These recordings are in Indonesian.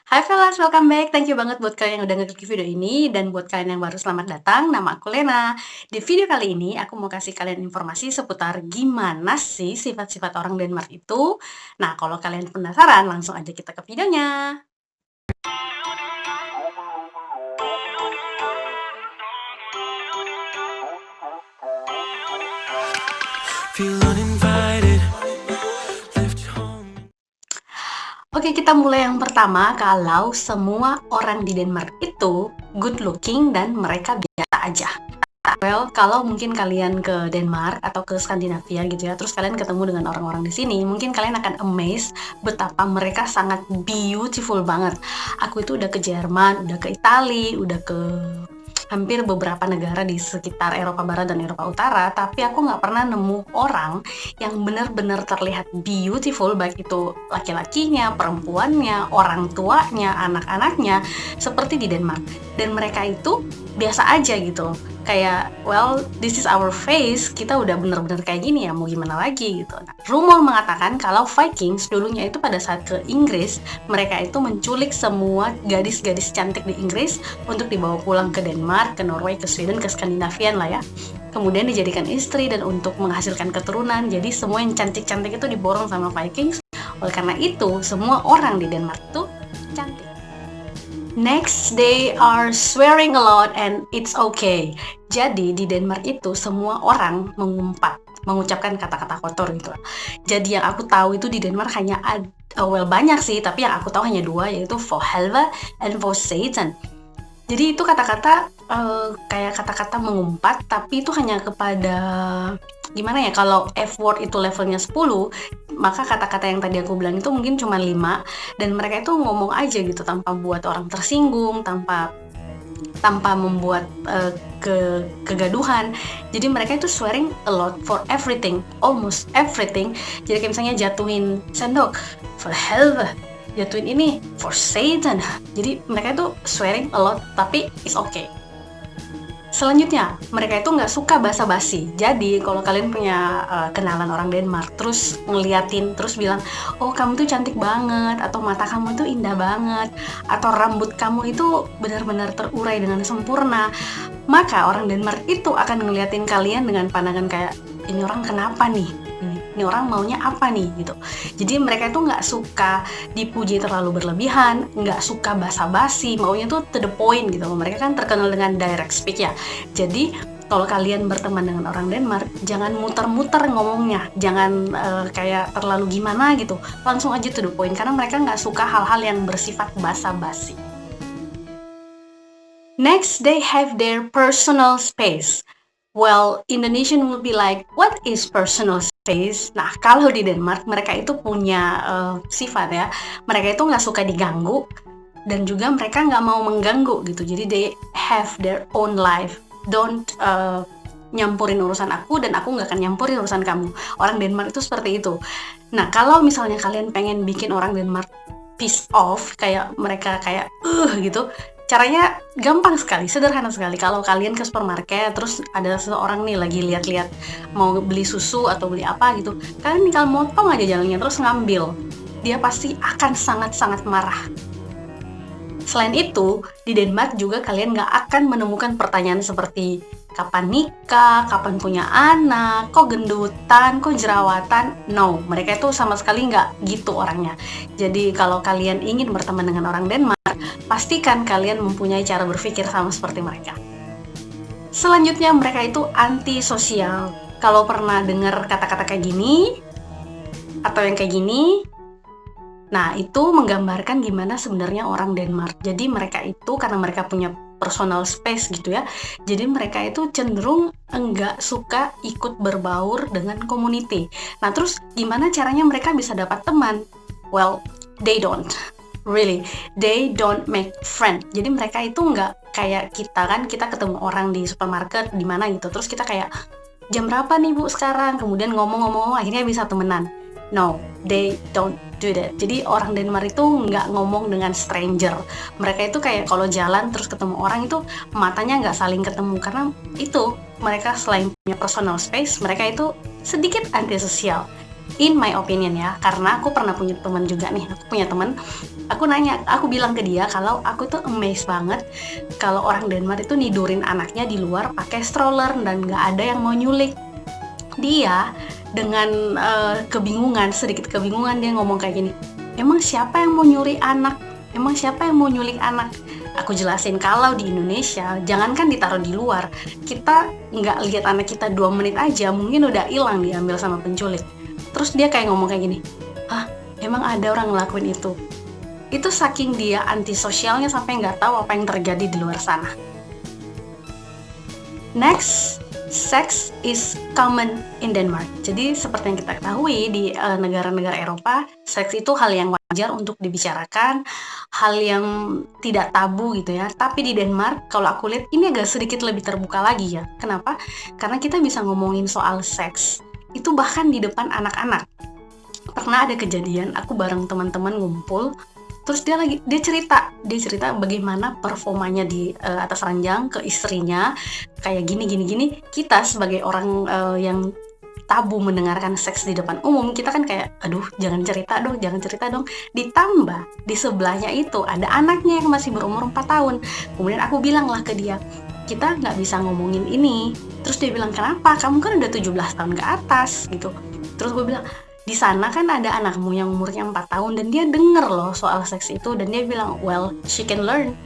Hai Velas, welcome back. Thank you banget buat kalian yang udah ngeklik video ini, dan buat kalian yang baru selamat datang, nama aku Lena. Di video kali ini aku mau kasih kalian informasi seputar gimana sih sifat-sifat orang Denmark itu. Nah, kalau kalian penasaran, langsung aja kita ke videonya. Feel uninvited, left home. Oke, kita mulai yang pertama. Kalau semua orang di Denmark itu good looking dan mereka biasa aja. Well, kalau mungkin kalian ke Denmark atau ke Skandinavia gitu ya, terus kalian ketemu dengan orang-orang di sini, mungkin kalian akan amazed betapa mereka sangat beautiful banget. Aku itu udah ke Jerman, udah ke Italia, udah ke hampir beberapa negara di sekitar Eropa Barat dan Eropa Utara, tapi aku nggak pernah nemu orang yang benar-benar terlihat beautiful, baik itu laki-lakinya, perempuannya, orang tuanya, anak-anaknya, seperti di Denmark. Dan mereka itu biasa aja gitu, kayak well, this is our face, kita udah bener-bener kayak gini ya, mau gimana lagi gitu. Nah, rumor mengatakan kalau Vikings dulunya itu pada saat ke Inggris, mereka itu menculik semua gadis-gadis cantik di Inggris untuk dibawa pulang ke Denmark, ke Norway, ke Sweden, ke Skandinavian lah ya, kemudian dijadikan istri dan untuk menghasilkan keturunan. Jadi semua yang cantik-cantik itu diborong sama Vikings. Oleh karena itu, semua orang di Denmark tuh cantik. Next, they are swearing a lot and it's okay. Jadi di Denmark itu semua orang mengucapkan kata-kata kotor gitu. Jadi yang aku tahu itu di Denmark hanya well, banyak sih, tapi yang aku tahu hanya dua, yaitu for helvete and for Satan. Jadi itu kata-kata kayak kata-kata mengumpat, tapi itu hanya kepada gimana ya, kalau F word itu levelnya 10, maka kata-kata yang tadi aku bilang itu mungkin cuma 5, dan mereka itu ngomong aja gitu tanpa buat orang tersinggung, tanpa membuat kegaduhan. Jadi mereka itu swearing a lot for everything, almost everything. Jadi kayak misalnya jatuhin sendok, for helvete, jatuhin ini, for Satan. Jadi mereka itu swearing a lot, tapi it's okay. Selanjutnya, mereka itu nggak suka basa-basi. Jadi kalau kalian punya kenalan orang Denmark, terus ngeliatin, terus bilang, oh kamu tuh cantik banget, atau mata kamu tuh indah banget, atau rambut kamu itu benar-benar terurai dengan sempurna, maka orang Denmark itu akan ngeliatin kalian dengan pandangan kayak, ini orang kenapa nih? Ini orang maunya apa nih gitu. Jadi mereka itu nggak suka dipuji terlalu berlebihan, nggak suka basa-basi, maunya tuh to the point gitu. Mereka kan terkenal dengan direct speak ya. Jadi kalau kalian berteman dengan orang Denmark, jangan muter-muter ngomongnya, jangan kayak terlalu gimana gitu, langsung aja to the point, karena mereka nggak suka hal-hal yang bersifat basa-basi. Next, they have their personal space. Well, Indonesian will be like, what is personal space? Nah, kalau di Denmark, mereka itu punya sifat ya, mereka itu nggak suka diganggu, dan juga mereka nggak mau mengganggu gitu. Jadi they have their own life. Don't nyampurin urusan aku, dan aku nggak akan nyampurin urusan kamu. Orang Denmark itu seperti itu. Nah, kalau misalnya kalian pengen bikin orang Denmark piss off, kayak mereka kayak gitu, caranya gampang sekali, sederhana sekali. Kalau kalian ke supermarket, terus ada seseorang nih lagi lihat-lihat mau beli susu atau beli apa gitu, kalian tinggal motong aja jalannya terus ngambil, dia pasti akan sangat-sangat marah. Selain itu, di Denmark juga kalian nggak akan menemukan pertanyaan seperti kapan nikah, kapan punya anak, kok gendutan, kok jerawatan. No, mereka itu sama sekali nggak gitu orangnya. Jadi kalau kalian ingin berteman dengan orang Denmark, pastikan kalian mempunyai cara berpikir sama seperti mereka. Selanjutnya, mereka itu antisosial. Kalau pernah dengar kata-kata kayak gini, atau yang kayak gini, nah itu menggambarkan gimana sebenarnya orang Denmark. Jadi mereka itu, karena mereka punya personal space gitu ya, jadi mereka itu cenderung enggak suka ikut berbaur dengan community. Nah terus gimana caranya mereka bisa dapat teman? Well, they don't. Really, they don't make friend. Jadi mereka itu nggak kayak kita kan, kita ketemu orang di supermarket di mana gitu, terus kita kayak, jam berapa nih bu sekarang? Kemudian ngomong-ngomong akhirnya bisa temenan. No, they don't do that. Jadi orang Denmark itu nggak ngomong dengan stranger. Mereka itu kayak kalau jalan terus ketemu orang itu matanya nggak saling ketemu, karena itu mereka selain punya personal space, mereka itu sedikit antisosial. In my opinion ya, karena aku pernah punya teman juga nih, aku bilang ke dia kalau aku tuh amazed banget kalau orang Denmark itu nidurin anaknya di luar pakai stroller dan nggak ada yang mau nyulik. Dia dengan sedikit kebingungan dia ngomong kayak gini, emang siapa yang mau nyuri anak? Emang siapa yang mau nyulik anak? Aku jelasin kalau di Indonesia, jangankan ditaruh di luar, kita nggak lihat anak kita 2 menit aja, mungkin udah hilang diambil sama penculik. Terus dia kayak ngomong kayak gini, hah, emang ada orang ngelakuin itu? Itu saking dia antisosialnya sampai nggak tahu apa yang terjadi di luar sana. Next, sex is common in Denmark. Jadi seperti yang kita ketahui di negara-negara Eropa, seks itu hal yang wajar untuk dibicarakan, hal yang tidak tabu gitu ya. Tapi di Denmark, kalau aku lihat ini agak sedikit lebih terbuka lagi ya. Kenapa? Karena kita bisa ngomongin soal seks itu bahkan di depan anak-anak. Pernah ada kejadian, aku bareng teman-teman ngumpul, terus dia cerita bagaimana performanya di atas ranjang ke istrinya, kayak gini. Kita sebagai orang yang tabu mendengarkan seks di depan umum, kita kan kayak, aduh jangan cerita dong. Ditambah di sebelahnya itu ada anaknya yang masih berumur 4 tahun. Kemudian aku bilang lah ke dia, kita nggak bisa ngomongin ini. Terus dia bilang, kenapa? Kamu kan udah 17 tahun ke atas gitu. Terus gue bilang, di sana kan ada anakmu yang umurnya 4 tahun dan dia denger loh soal seks itu, dan dia bilang, well, she can learn.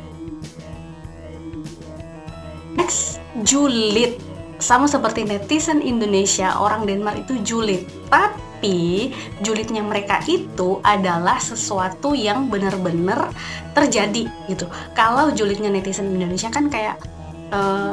Next, julid. Sama seperti netizen Indonesia, orang Denmark itu julid. Tapi julidnya mereka itu adalah sesuatu yang benar-benar terjadi gitu. Kalau julidnya netizen Indonesia kan kayak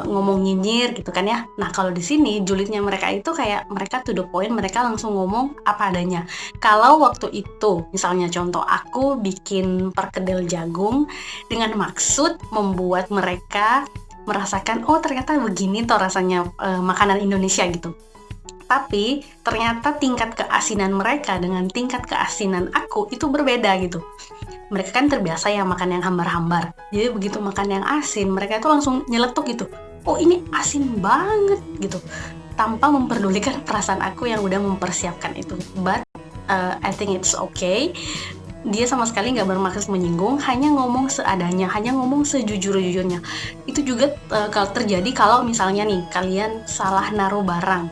ngomong nyinyir gitu kan ya. Nah kalau di sini julidnya mereka itu kayak mereka to the point, mereka langsung ngomong apa adanya. Kalau waktu itu misalnya contoh aku bikin perkedel jagung dengan maksud membuat mereka merasakan, oh ternyata begini toh rasanya makanan Indonesia gitu. Tapi ternyata tingkat keasinan mereka dengan tingkat keasinan aku itu berbeda gitu. Mereka kan terbiasa ya makan yang hambar-hambar. Jadi begitu makan yang asin, mereka itu langsung nyeletuk gitu. Oh ini asin banget gitu. Tanpa memperdulikan perasaan aku yang udah mempersiapkan itu. But I think it's okay. Dia sama sekali nggak bermaksud menyinggung, hanya ngomong seadanya, hanya ngomong sejujur-jujurnya. Itu juga kalau terjadi kalau misalnya nih kalian salah naruh barang.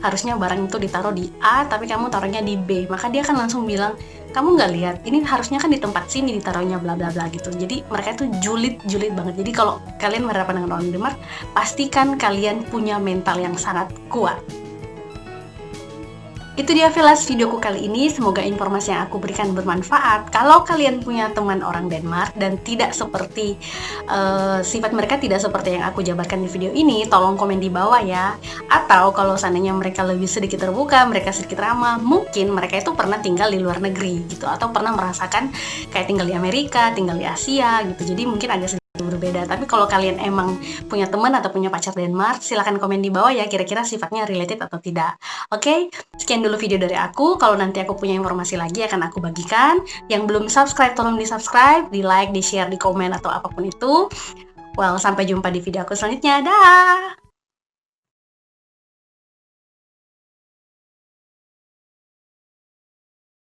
Harusnya barang itu ditaruh di A, tapi kamu taruhnya di B. Maka dia kan langsung bilang, kamu nggak lihat, ini harusnya kan di tempat sini ditaruhnya bla bla bla gitu. Jadi mereka itu julid banget. Jadi kalau kalian berhadapan dengan orang Denmark, pastikan kalian punya mental yang sangat kuat. Itu dia Velas videoku kali ini, semoga informasi yang aku berikan bermanfaat. Kalau kalian punya teman orang Denmark dan tidak seperti sifat mereka tidak seperti yang aku jabarkan di video ini, tolong komen di bawah ya. Atau kalau seandainya mereka lebih sedikit terbuka, mereka sedikit ramah, mungkin mereka itu pernah tinggal di luar negeri gitu, atau pernah merasakan kayak tinggal di Amerika, tinggal di Asia gitu. Jadi mungkin agak sedikit berbeda. Tapi kalau kalian emang punya teman atau punya pacar Denmark, silahkan komen di bawah ya kira-kira sifatnya related atau tidak. Oke, sekian dulu video dari aku. Kalau nanti aku punya informasi lagi akan aku bagikan. Yang belum subscribe tolong di subscribe, di like, di share, di komen atau apapun itu. Well, sampai jumpa di video aku selanjutnya. Dah.